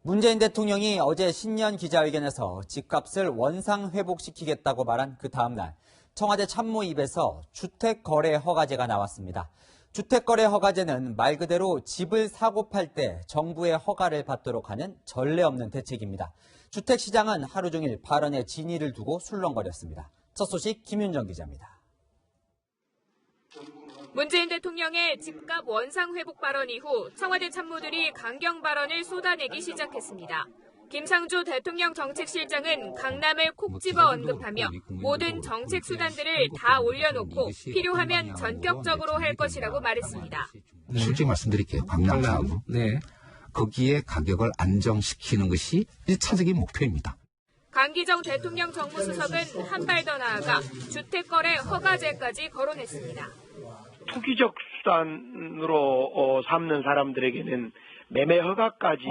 문재인 대통령이 어제 신년 기자회견에서 집값을 원상 회복시키겠다고 말한 그 다음 날 청와대 참모 입에서 주택거래 허가제가 나왔습니다. 주택거래 허가제는 말 그대로 집을 사고 팔 때 정부의 허가를 받도록 하는 전례 없는 대책입니다. 주택시장은 하루 종일 발언에 진위를 두고 술렁거렸습니다. 첫 소식 김윤정 기자입니다. 문재인 대통령의 집값 원상 회복 발언 이후 청와대 참모들이 강경 발언을 쏟아내기 시작했습니다. 김상조 대통령 정책실장은 강남을 콕 집어 언급하며 모든 정책 수단들을 다 올려놓고 필요하면 전격적으로 할 것이라고 말했습니다. 솔직히 말씀드릴게요. 강남. 네. 거기에 가격을 안정시키는 것이 1차적인 목표입니다. 강기정 대통령 정무수석은 한 발 더 나아가 주택거래 허가제까지 거론했습니다. 투기적 수단으로 삼는 사람들에게는 매매 허가제까지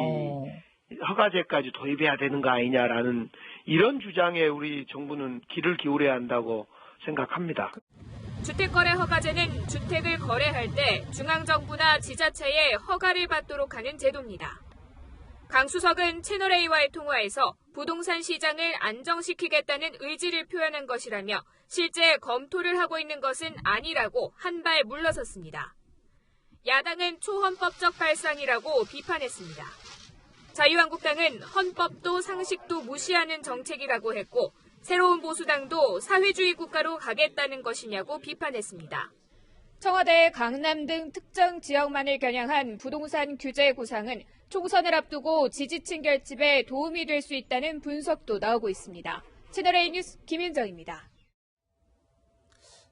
도입해야 되는 거 아니냐라는 이런 주장에 우리 정부는 귀를 기울여야 한다고 생각합니다. 주택거래 허가제는 주택을 거래할 때 중앙정부나 지자체의 허가를 받도록 하는 제도입니다. 강 수석은 채널A와의 통화에서 부동산 시장을 안정시키겠다는 의지를 표현한 것이라며 실제 검토를 하고 있는 것은 아니라고 한 발 물러섰습니다. 야당은 초헌법적 발상이라고 비판했습니다. 자유한국당은 헌법도 상식도 무시하는 정책이라고 했고 새로운 보수당도 사회주의 국가로 가겠다는 것이냐고 비판했습니다. 청와대의 강남 등 특정 지역만을 겨냥한 부동산 규제 구상은 총선을 앞두고 지지층 결집에 도움이 될 수 있다는 분석도 나오고 있습니다. 채널A 뉴스 김윤정입니다.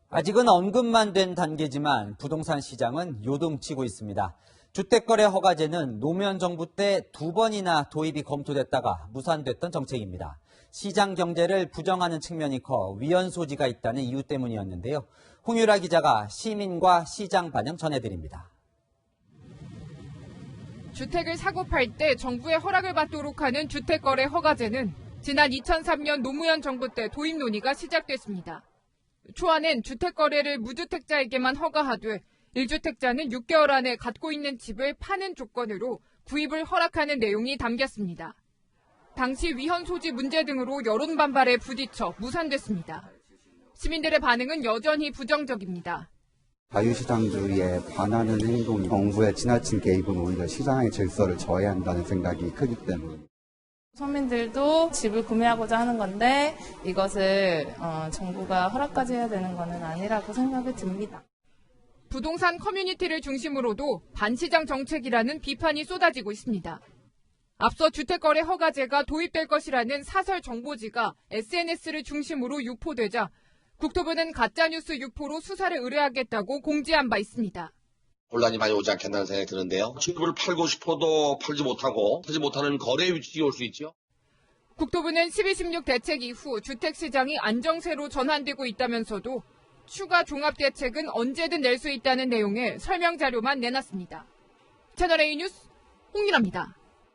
아직은 언급만 된 단계지만 부동산 시장은 요동치고 있습니다. 주택거래 허가제는 노무현 정부 때 2번이나 도입이 검토됐다가 무산됐던 정책입니다. 시장 경제를 부정하는 측면이 커 위헌 소지가 있다는 이유 때문이었는데요. 홍유라 기자가 시민과 시장 반응 전해드립니다. 주택을 사고 팔 때 정부의 허락을 받도록 하는 주택거래 허가제는 지난 2003년 노무현 정부 때 도입 논의가 시작됐습니다. 초안엔 주택거래를 무주택자에게만 허가하되 1주택자는 6개월 안에 갖고 있는 집을 파는 조건으로 구입을 허락하는 내용이 담겼습니다. 당시 위헌 소지 문제 등으로 여론 반발에 부딪혀 무산됐습니다. 시민들의 반응은 여전히 부정적입니다. 자유시장주의에 반하는 행동이 정부의 지나친 개입은 오히려 시장의 질서를 저해한다는 생각이 크기 때문입니다. 서민들도 집을 구매하고자 하는 건데 이것을 정부가 허락까지 해야 되는 것은 아니라고 생각이 듭니다. 부동산 커뮤니티를 중심으로도 반시장 정책이라는 비판이 쏟아지고 있습니다. 앞서 주택거래 허가제가 도입될 것이라는 사설 정보지가 SNS를 중심으로 유포되자 국토부는 가짜뉴스 유포로 수사를 의뢰하겠다고 공지한 바 있습니다. 혼란이 많이 오지 않겠다는 생각이 드는데요. 집을 팔고 싶어도 팔지 못하는 거래 위치에 올 수 있죠. 국토부는 12.16 대책 이후 주택시장이 안정세로 전환되고 있다면서도 추가 종합대책은 언제든 낼 수 있다는 내용의 설명 자료만 내놨습니다. 채널A 뉴스 홍윤아입니다.